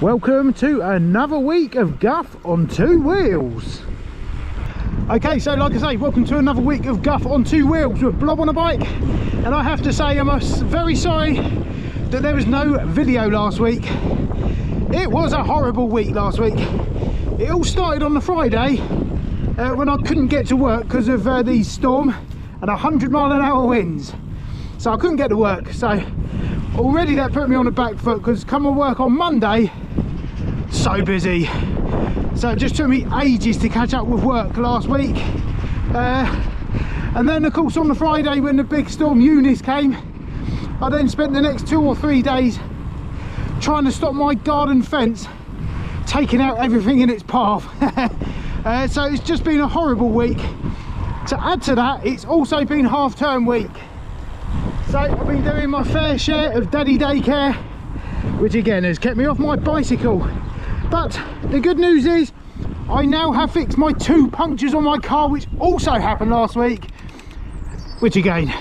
Welcome to another week of guff on two wheels. Okay, so like I say, welcome to another week of guff on two wheels with Blob on a bike. And I have to say, I'm very sorry that there was no video last week. It was a horrible week last week. It all started on the Friday when I couldn't get to work because of the storm and 100-mile-an-hour winds. So I couldn't get to work. So already that put me on the back foot because come to work on Monday, so busy. So it just took me ages to catch up with work last week. And then of course on the Friday when the big storm Eunice came, I then spent the next 2 or 3 days trying to stop my garden fence taking out everything in its path. So it's just been a horrible week. To add to that, it's also been half-term week. So I've been doing my fair share of daddy daycare, which again has kept me off my bicycle. But the good news is I now have fixed my 2 punctures on my car, which also happened last week, which again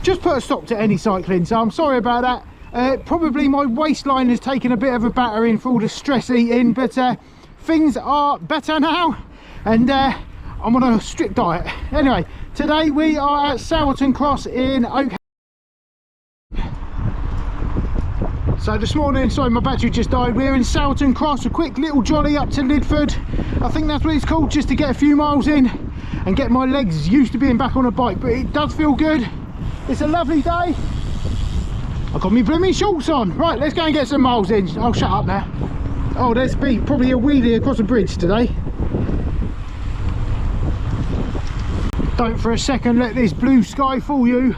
just put a stop to any cycling, so I'm sorry about that. Probably my waistline has taken a bit of a battering for all the stress eating, but things are better now, and I'm on a strict diet. Anyway, today we are at Sourton Cross in Okehampton. So this morning, sorry my battery just died, we're in Sourton Cross, a quick little jolly up to Lidford. I think that's what it's called, just to get a few miles in and get my legs used to being back on a bike, but it does feel good. It's a lovely day. I've got me blooming shorts on. Right, let's go and get some miles in. I'll shut up now. Oh, there's probably a wheelie across a bridge today. Don't for a second let this blue sky fool you.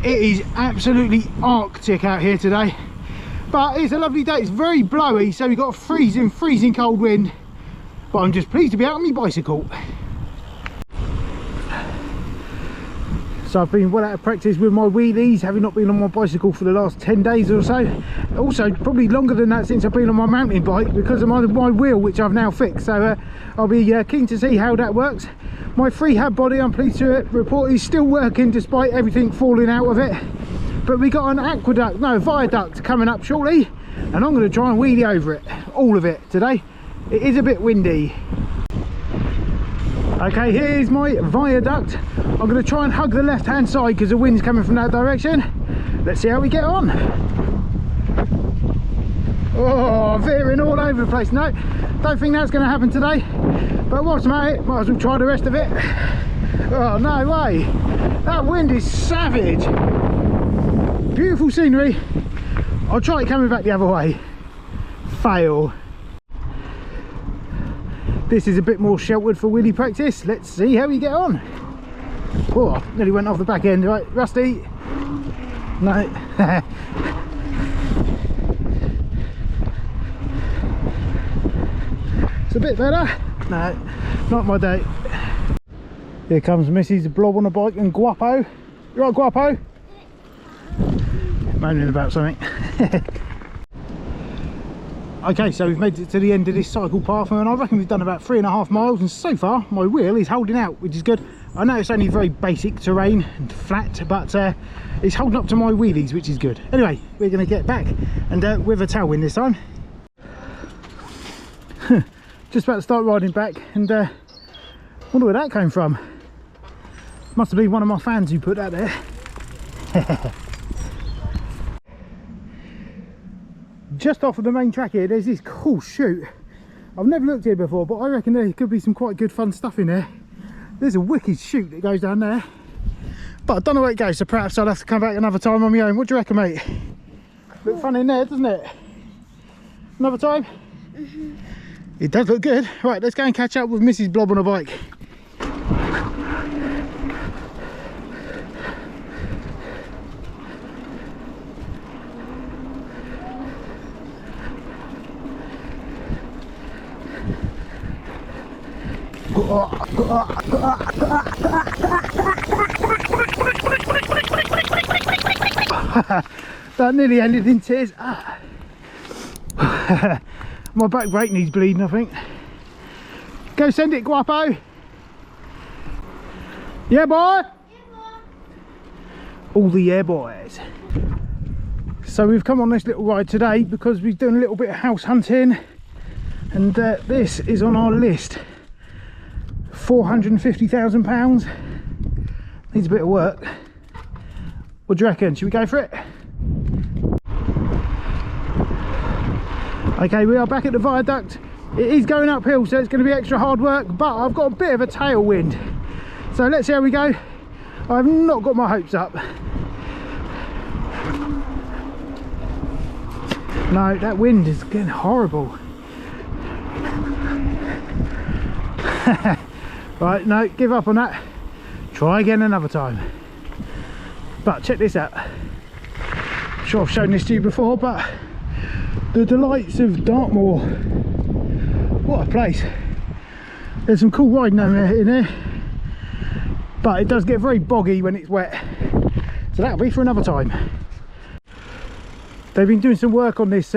It is absolutely arctic out here today, but it's a lovely day. It's very blowy, so we've got a freezing cold wind, but I'm just pleased to be out on my bicycle. So I've been well out of practice with my wheelies, having not been on my bicycle for the last 10 days or so. Also probably longer than that since I've been on my mountain bike because of my wheel, which I've now fixed. So I'll be keen to see how that works. My freehab body, I'm pleased to report, is still working despite everything falling out of it. But we got an viaduct coming up shortly, and I'm going to try and wheelie over it, all of it today. It is a bit windy. Okay, here's my viaduct. I'm going to try and hug the left hand side because the wind's coming from that direction. Let's see how we get on. Oh, veering all over the place. No, don't think that's going to happen today, but what's the matter, might as well try the rest of it. Oh, no way, that wind is savage. Beautiful scenery. I'll try it coming back the other way. Fail. This is a bit more sheltered for wheelie practice. Let's see how we get on. Oh, nearly went off the back end. Right, Rusty. No. It's a bit better. No, not my day. Here comes Mrs. Blob on a bike and Guapo. You right, Guapo? Moaning about something. Okay, so we've made it to the end of this cycle path, and I reckon we've done about 3.5 miles, and so far my wheel is holding out, which is good. I know it's only very basic terrain and flat, but it's holding up to my wheelies, which is good. Anyway, we're going to get back, and with a tailwind this time. Just about to start riding back, and wonder where that came from. Must have been one of my fans who put that there. Just off of the main track here, there's this cool chute. I've never looked here before, but I reckon there could be some quite good fun stuff in there. There's a wicked chute that goes down there, but I don't know where it goes, so perhaps I'll have to come back another time on my own. What do you reckon, mate? Look fun in there, doesn't it? Another time? Mm-hmm. It does look good. Right, let's go and catch up with Mrs. Blob on a bike. That nearly ended in tears. My back brake needs bleeding, I think. Go send it, Guapo. Yeah, boy? Yeah, boy. All the yeah boys. So we've come on this little ride today because we've done a little bit of house hunting, and this is on our list. £450,000. Needs a bit of work. What do you reckon? Should we go for it? Okay, we are back at the viaduct. It is going uphill, so it's going to be extra hard work, but I've got a bit of a tailwind. So let's see how we go. I've not got my hopes up. No, that wind is getting horrible. Right, no, give up on that. Try again another time. But check this out. I'm sure I've shown this to you before, but the delights of Dartmoor. What a place. There's some cool riding in there, but it does get very boggy when it's wet. So that'll be for another time. They've been doing some work on this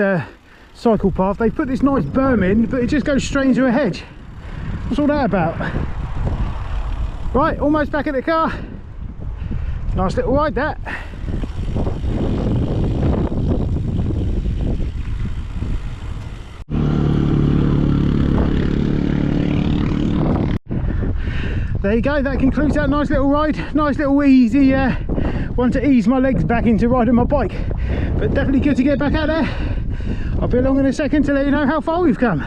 cycle path. They put this nice berm in, but it just goes straight into a hedge. What's all that about? Right, almost back at the car. Nice little ride that. There you go, that concludes that nice little ride. Nice little easy one to ease my legs back into riding my bike. But definitely good to get back out there. I'll be along in a second to let you know how far we've come.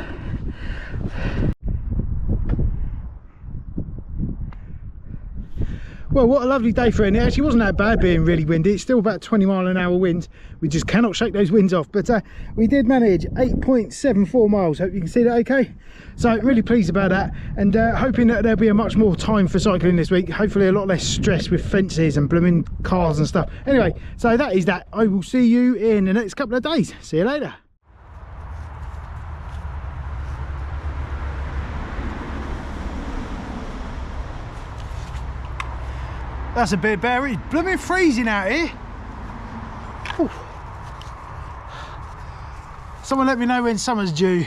Well, what a lovely day for it. It actually wasn't that bad being really windy. It's still about 20-mile-an-hour winds. We just cannot shake those winds off. But we did manage 8.74 miles. Hope you can see that okay. So really pleased about that, and hoping that there'll be a much more time for cycling this week. Hopefully a lot less stress with fences and blooming cars and stuff. Anyway, so that is that. I will see you in the next couple of days. See you later. That's a bit better. It's blooming freezing out here. Whew. Someone let me know when summer's due.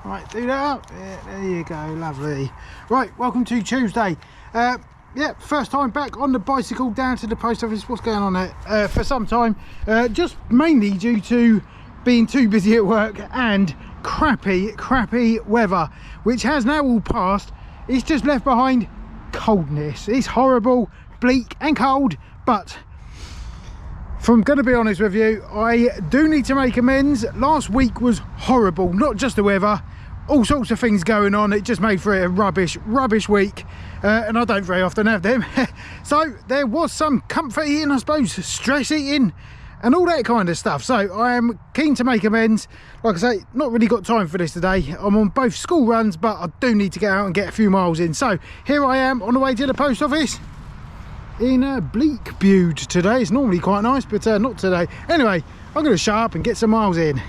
Right, do that up. Yeah, there you go, lovely. Right, welcome to Tuesday. Yeah, first time back on the bicycle down to the post office. What's going on there? For some time, just mainly due to being too busy at work and crappy weather, which has now all passed. It's just left behind coldness. It's horrible, bleak and cold, but if I'm going to be honest with you, I do need to make amends. Last week was horrible, not just the weather, all sorts of things going on. It just made for a rubbish week, and I don't very often have them. So there was some comfort eating, I suppose, stress eating and all that kind of stuff. So I am keen to make amends. Like I say, not really got time for this today. I'm on both school runs, but I do need to get out and get a few miles in. So here I am on the way to the post office in bleak Bude today. It's normally quite nice, but not today. Anyway, I'm going to shut up and get some miles in.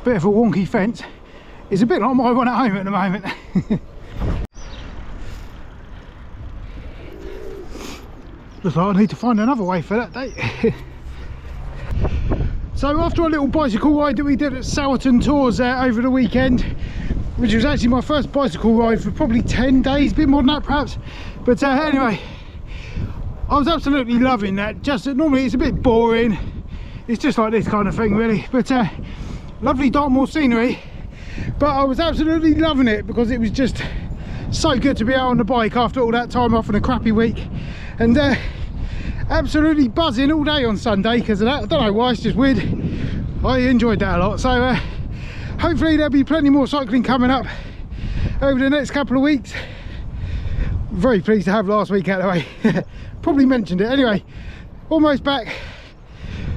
Bit of a wonky fence. It's a bit like my one at home at the moment. Looks like I need to find another way for that day. So after a little bicycle ride that we did at Sourton Cross over the weekend, which was actually my first bicycle ride for probably 10 days, a bit more than that perhaps, but anyway, I was absolutely loving that. Just normally it's a bit boring, it's just like this kind of thing really, but lovely Dartmoor scenery. But I was absolutely loving it because it was just so good to be out on the bike after all that time off and a crappy week, and absolutely buzzing all day on Sunday because of that. I don't know why, it's just weird. I enjoyed that a lot. So hopefully there'll be plenty more cycling coming up over the next couple of weeks. Very pleased to have last week out of the way. Probably mentioned it. Anyway, almost back,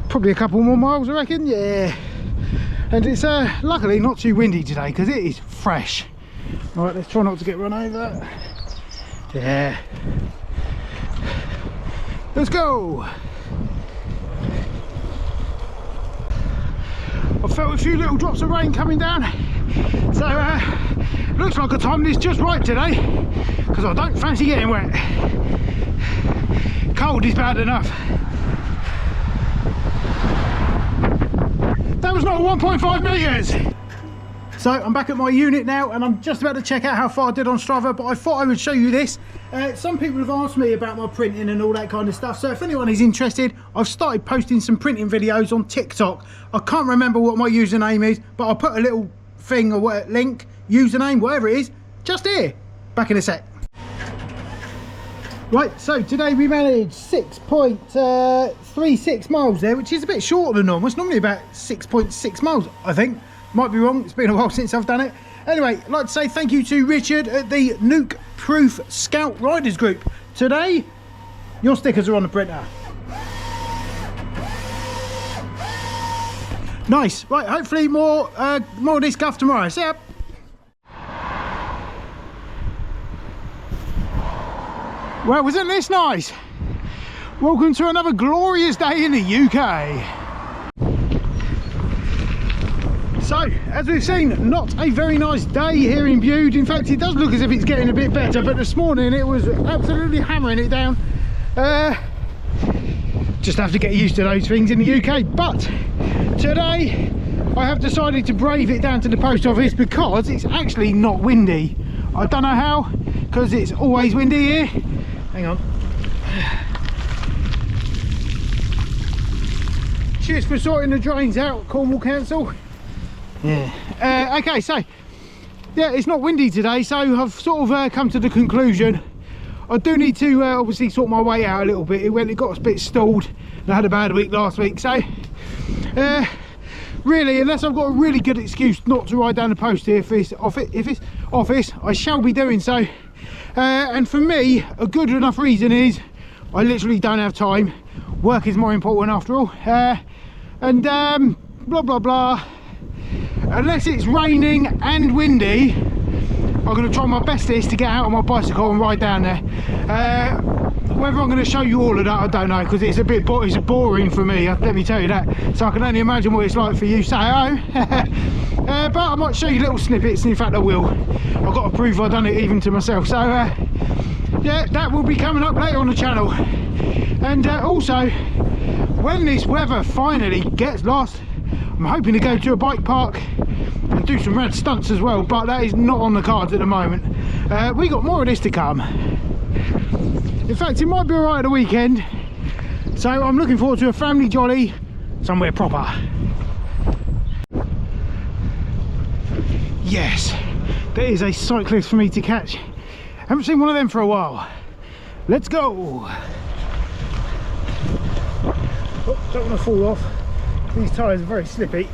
probably a couple more miles I reckon. Yeah, and it's luckily not too windy today because it is fresh. All right, let's try not to get run over. Yeah, let's go. I felt a few little drops of rain coming down, so looks like I timed this just right today because I don't fancy getting wet. Cold is bad enough. was not 1.5 metres. So I'm back at my unit now and I'm just about to check out how far I did on Strava, but I thought I would show you this. Some people have asked me about my printing and all that kind of stuff, so if anyone is interested, I've started posting some printing videos on TikTok. I can't remember what my username is, but I'll put a little thing or link, username, whatever it is, just here. Back in a sec. Right, so today we managed 6.36 miles there, which is a bit shorter than normal. It's normally about 6.6 miles, I think. Might be wrong, it's been a while since I've done it. Anyway, I'd like to say thank you to Richard at the Nuke Proof Scout Riders Group. Today, your stickers are on the printer. Nice. Right, hopefully more of this guff tomorrow. See ya. Well, wasn't this nice? Welcome to another glorious day in the UK. So, as we've seen, not a very nice day here in Bude. In fact, it does look as if it's getting a bit better, but this morning it was absolutely hammering it down. Just have to get used to those things in the UK. But today, I have decided to brave it down to the post office because it's actually not windy. I don't know how, because it's always windy here. Hang on. Cheers for sorting the drains out, Cornwall Council. Yeah. Okay, so yeah, it's not windy today, so I've sort of come to the conclusion I do need to obviously sort my way out a little bit. It got a bit stalled and I had a bad week last week, so really, unless I've got a really good excuse not to ride down the post office, I shall be doing so. And for me, a good enough reason is I literally don't have time. Work is more important after all. And blah blah blah. Unless it's raining and windy, I'm going to try my bestest to get out on my bicycle and ride down there. Whether I'm going to show you all of that, I don't know, because it's it's boring for me, let me tell you that. So I can only imagine what it's like for you, say oh. But I might show you little snippets, and in fact I will. I've got to prove I've done it even to myself. So yeah, that will be coming up later on the channel. And also, when this weather finally gets lost, I'm hoping to go to a bike park and do some rad stunts as well, but that is not on the cards at the moment. We got more of this to come. In fact, it might be alright at the weekend, so I'm looking forward to a family jolly somewhere proper. Yes, there is a cyclist for me to catch. Haven't seen one of them for a while. Let's go. Oh, don't want to fall off. These tyres are very slippy.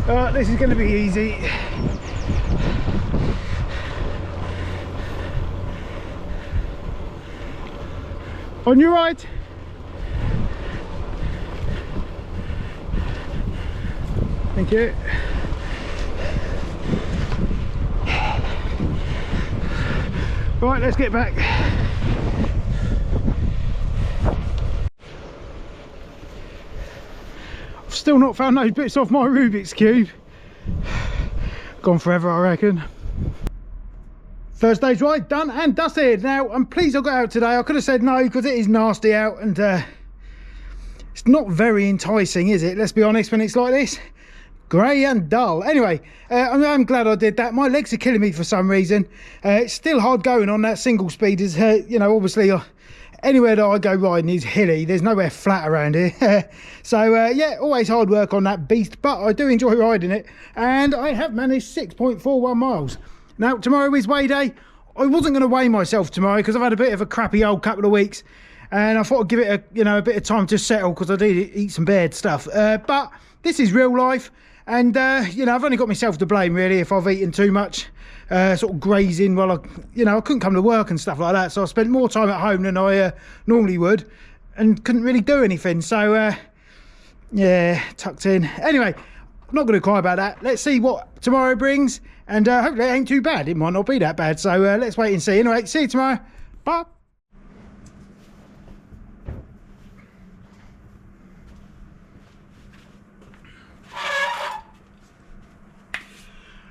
This is going to be easy. On your right. Thank you. Right, let's get back. Still not found those bits off my Rubik's Cube. Gone forever, I reckon. Thursday's ride done and dusted. Now, I'm pleased I got out today. I could have said no because it is nasty out and it's not very enticing, is it? Let's be honest, when it's like this. Grey and dull. Anyway, I'm glad I did that. My legs are killing me for some reason. It's still hard going on that single speed. Is you know, obviously anywhere that I go riding is hilly. There's nowhere flat around here. So yeah, always hard work on that beast, but I do enjoy riding it, and I have managed 6.41 miles. Now tomorrow is weigh day. I wasn't going to weigh myself tomorrow because I've had a bit of a crappy old couple of weeks, and I thought I'd give it a bit of time to settle because I did eat some bad stuff. But this is real life, and you know, I've only got myself to blame really if I've eaten too much. Sort of grazing while I couldn't come to work and stuff like that, so I spent more time at home than I normally would and couldn't really do anything. So yeah, tucked in. Anyway, I'm not going to cry about that. Let's see what tomorrow brings, and hopefully it ain't too bad. It might not be that bad, so let's wait and see. Anyway, see you tomorrow. Bye.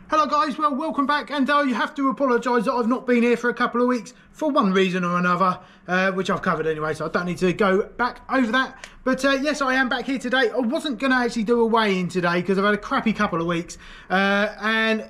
Hello guys. guys, well, welcome back, and you have to apologise that I've not been here for a couple of weeks for one reason or another, which I've covered anyway, so I don't need to go back over that. But yes, I am back here today. I wasn't going to actually do a weigh-in today because I've had a crappy couple of weeks, and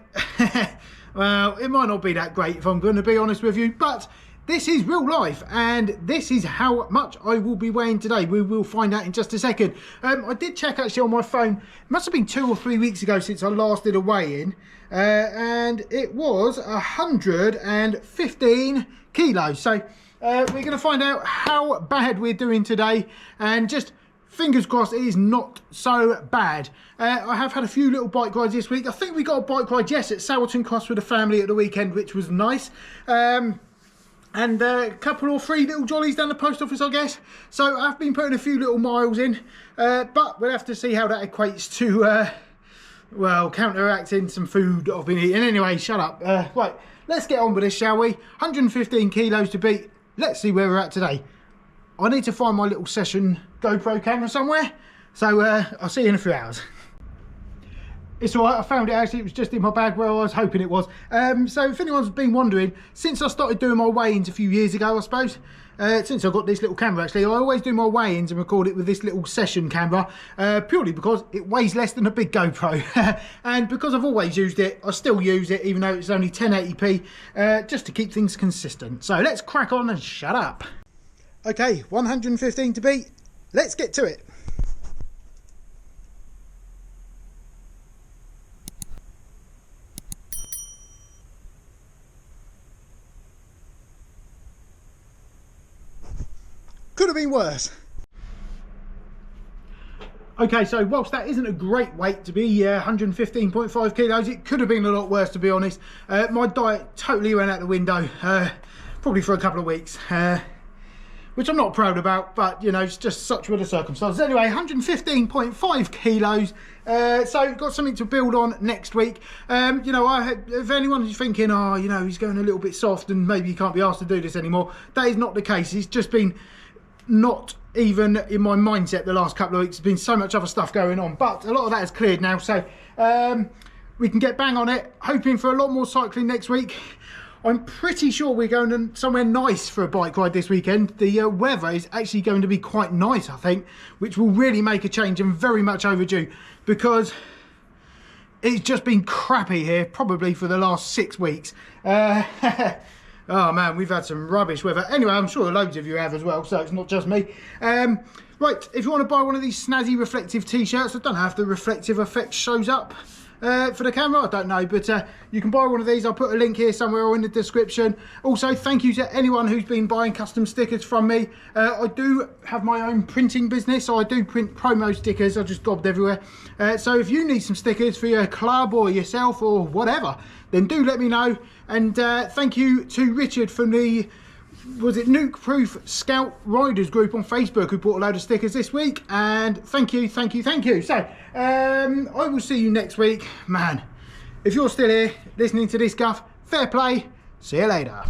well, it might not be that great if I'm going to be honest with you, but this is real life, and this is how much I will be weighing today. We will find out in just a second. I did check actually on my phone. It must have been 2 or 3 weeks ago since I last did a weigh-in, and it was 115 kilos. So we're going to find out how bad we're doing today, and just fingers crossed it is not so bad. I have had a few little bike rides this week. I think we got a bike ride, yes, at Sourton Cross with the family at the weekend, which was nice. And a couple or 3 little jollies down the post office, I guess. So I've been putting a few little miles in, but we'll have to see how that equates to, well, counteracting some food that I've been eating. Anyway, shut up. Right, let's get on with this, shall we? 115 kilos to beat. Let's see where we're at today. I need to find my little session GoPro camera somewhere, so I'll see you in a few hours. It's all right, I found it actually, it was just in my bag where I was hoping it was. So if anyone's been wondering, since I started doing my weigh-ins a few years ago, I suppose, since I got this little camera actually, I always do my weigh-ins and record it with this little session camera, purely because it weighs less than a big GoPro. And because I've always used it, I still use it, even though it's only 1080p, just to keep things consistent. So let's crack on and shut up. Okay, 115 to beat, let's get to it. Could have been worse. Okay, so whilst that isn't a great weight to be 115.5 kilos, it could have been a lot worse, to be honest. My diet totally went out the window, probably for a couple of weeks, which I'm not proud about, but you know, it's just such were the circumstances. Anyway, 115.5 kilos, so got something to build on next week. You know, if anyone is thinking, oh, you know, he's going a little bit soft and maybe he can't be asked to do this anymore, that is not the case. It's just been not even in my mindset the last couple of weeks. There's been so much other stuff going on, but a lot of that has cleared now, so we can get bang on it. Hoping for a lot more cycling next week. I'm pretty sure we're going to somewhere nice for a bike ride this weekend. The weather is actually going to be quite nice, I think, which will really make a change, and very much overdue, because it's just been crappy here probably for the last 6 weeks. Oh man, we've had some rubbish weather. Anyway, I'm sure loads of you have as well, so it's not just me. Right, if you want to buy one of these snazzy reflective t-shirts, I don't know if the reflective effect shows up for the camera, I don't know, but you can buy one of these. I'll put a link here somewhere or in the description. Also, thank you to anyone who's been buying custom stickers from me. I do have my own printing business, so I do print promo stickers. I just gobbed everywhere. So if you need some stickers for your club or yourself or whatever, then do let me know. And thank you to Richard from the, was it Nuke Proof Scout Riders group on Facebook, who bought a load of stickers this week. And thank you, thank you, thank you. So I will see you next week. Man, if you're still here listening to this guff, fair play. See you later.